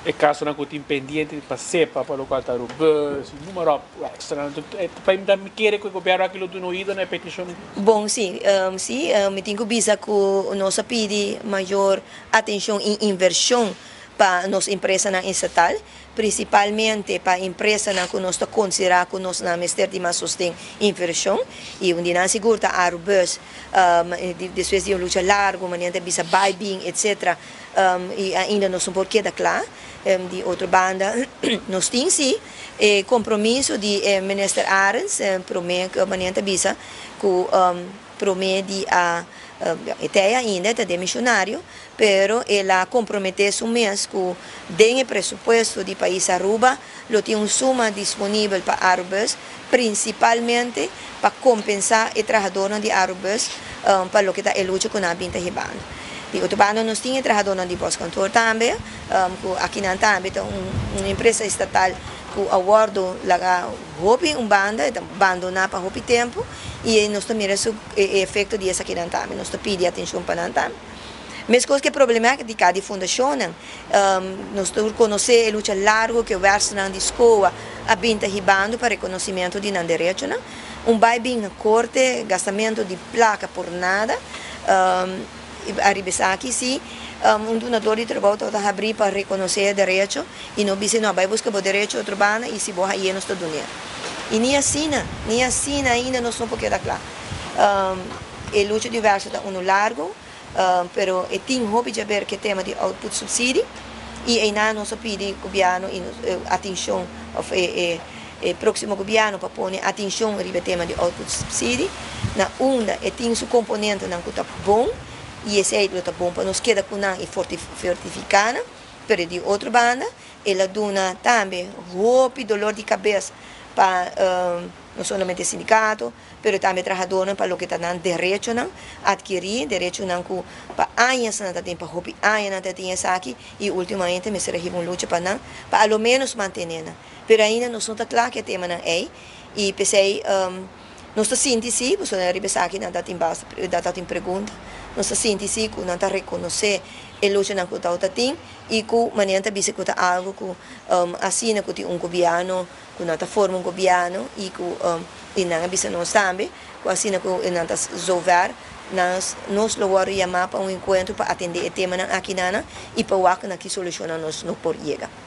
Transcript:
E caso não tem pendente para sepa para o qual está o bus, número extra, para me querer que o governo aquilo do noído na petição. Bom, sim, me tenho visa que nós pede maior atenção em inversão para nossa empresa na estatal, principalmente para a empresa na que nós considerar que nós na Ministério de Sustém inversão e onde não segura a Airbus, depois de uma luta larga, maneira bisa buy bem, etc. E ainda não são porquê da claro, de outra banda, nós temos sim compromisso de Minister Arens, promete maneira bisa que promete a ideia ainda de missionário, pero ela comprometeu um mês que dentro do presupuesto do país Aruba, lo tem uma suma disponível para Airbus, principalmente para compensar o trabalhador de Airbus para o que está a luta com a binta ribana. De outro lado, nós temos trabalhador de pós-cantor também, aqui na também uma empresa estatal que awardo laga hopi banda abandonar para hopi tempo e nós também o efeito disso aqui na também nós pedi atenção para na também. Mas coisa que é problemática de cada fundação, nós conhecer a luta larga que o verso na escola a binta ribando para reconhecimento de não direito, vai bem na corte, gastamento de placa por nada, arriba aqui sim. Donador de trabalho está abrir para reconhecer o direito e não dizer não vai buscar o direito outro banda e se borra aí nos Estados Unidos e nem assim ainda não são porque da claro a luta diversa está largo pero tem hobby de ver que tema de output subsídio e ainda não se pede governo e atenção o próximo governo para pôr atenção no tema de output subsídio na onda e tem seu componente não que está bom e esse aí está bom para nos queda com e fortificar, pero de outra banda, ela dá também roupa e dolor de cabeça para não somente sindicato, pero também trabalhador para o que está dando direito não adquirir direito não que para anos não tem para roupa anos não tem essa aqui e ultimamente me será uma luta para não para ao menos manter, pero ainda não está claro que tema não é e pensei nós sentimos sim, você arriba aqui não está tem pergunta nós sentimos sim que não está reconhecer a luta não que está tem e que maneira bisa que algo que assim que tem governo que não está forma governo e que não bisa nós também que assim que não está resolver nós logo chamar para encontro para atender o tema aqui e para o que solucionar nós não por chegar